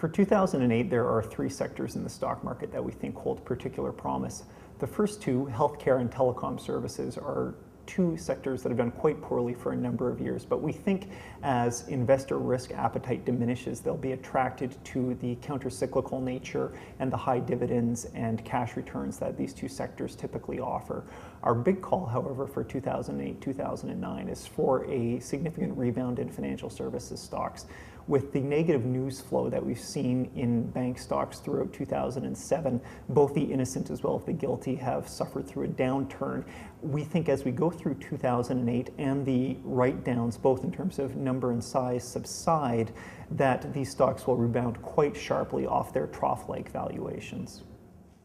For 2008, there are three sectors in the stock market that we think hold particular promise. The first two, healthcare and telecom services, are two sectors that have done quite poorly for a number of years, but we think as investor risk appetite diminishes, they'll be attracted to the counter-cyclical nature and the high dividends and cash returns that these two sectors typically offer. Our big call, however, for 2008-2009 is for a significant rebound in financial services stocks. With the negative news flow that we've seen in bank stocks throughout 2007, both the innocent as well as the guilty have suffered through a downturn. We think as we go through 2008 and the write-downs, both in terms of number and size, subside, that these stocks will rebound quite sharply off their trough-like valuations.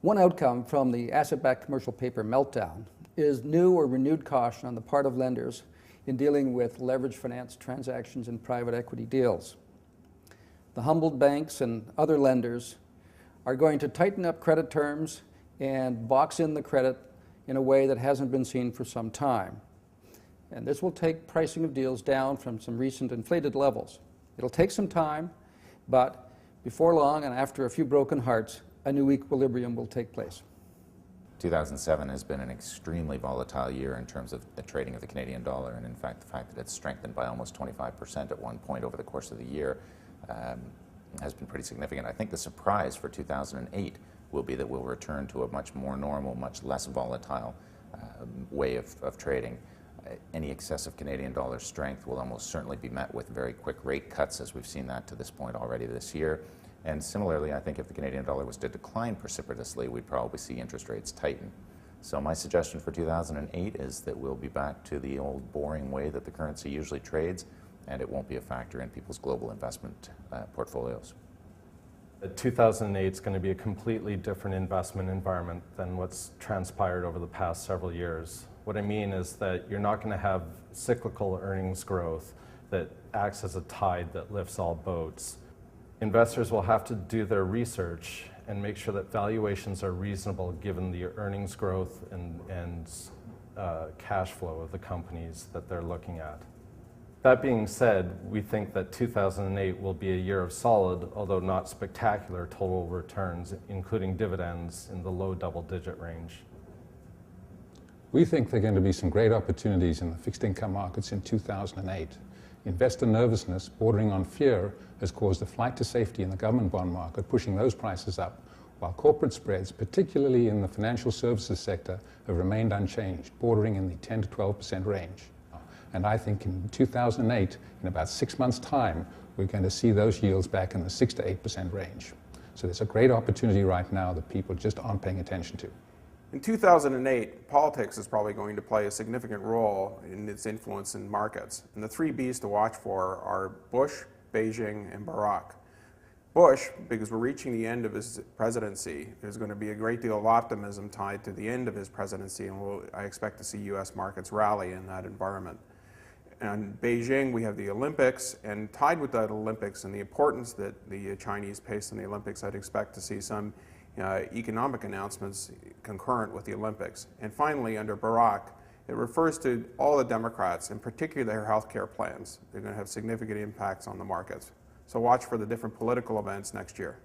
One outcome from the asset-backed commercial paper meltdown is new or renewed caution on the part of lenders in dealing with leveraged finance transactions and private equity deals. The humbled banks and other lenders are going to tighten up credit terms and box in the credit in a way that hasn't been seen for some time. And this will take pricing of deals down from some recent inflated levels. It'll take some time, but before long and after a few broken hearts, a new equilibrium will take place. 2007 has been an extremely volatile year in terms of the trading of the Canadian dollar, and in fact the fact that it's strengthened by almost 25% at one point over the course of the year has been pretty significant. I think the surprise for 2008 will be that we'll return to a much more normal, much less volatile way of trading. Any excessive Canadian dollar strength will almost certainly be met with very quick rate cuts, as we've seen that to this point already this year. And similarly, I think if the Canadian dollar was to decline precipitously, we'd probably see interest rates tighten. So my suggestion for 2008 is that we'll be back to the old boring way that the currency usually trades, and it won't be a factor in people's global investment portfolios. 2008 is going to be a completely different investment environment than what's transpired over the past several years. What I mean is that you're not going to have cyclical earnings growth that acts as a tide that lifts all boats. Investors will have to do their research and make sure that valuations are reasonable given the earnings growth and cash flow of the companies that they're looking at. That being said, we think that 2008 will be a year of solid, although not spectacular, total returns, including dividends in the low double-digit range. We think there are going to be some great opportunities in the fixed income markets in 2008. Investor nervousness bordering on fear has caused a flight to safety in the government bond market, pushing those prices up, while corporate spreads, particularly in the financial services sector, have remained unchanged, bordering in the 10 to 12% range. And I think in 2008, in about 6 months' time, we're going to see those yields back in the 6 to 8% range. So there's a great opportunity right now that people just aren't paying attention to. In 2008, politics is probably going to play a significant role in its influence in markets. And the three Bs to watch for are Bush, Beijing, and Barack. Bush, because we're reaching the end of his presidency, there's going to be a great deal of optimism tied to the end of his presidency, and I expect to see U.S. markets rally in that environment. And Beijing, we have the Olympics, and tied with that Olympics and the importance that the Chinese place in the Olympics, I'd expect to see some economic announcements concurrent with the Olympics. And finally, under Barack, it refers to all the Democrats, in particular their health care plans. They're going to have significant impacts on the markets. So watch for the different political events next year.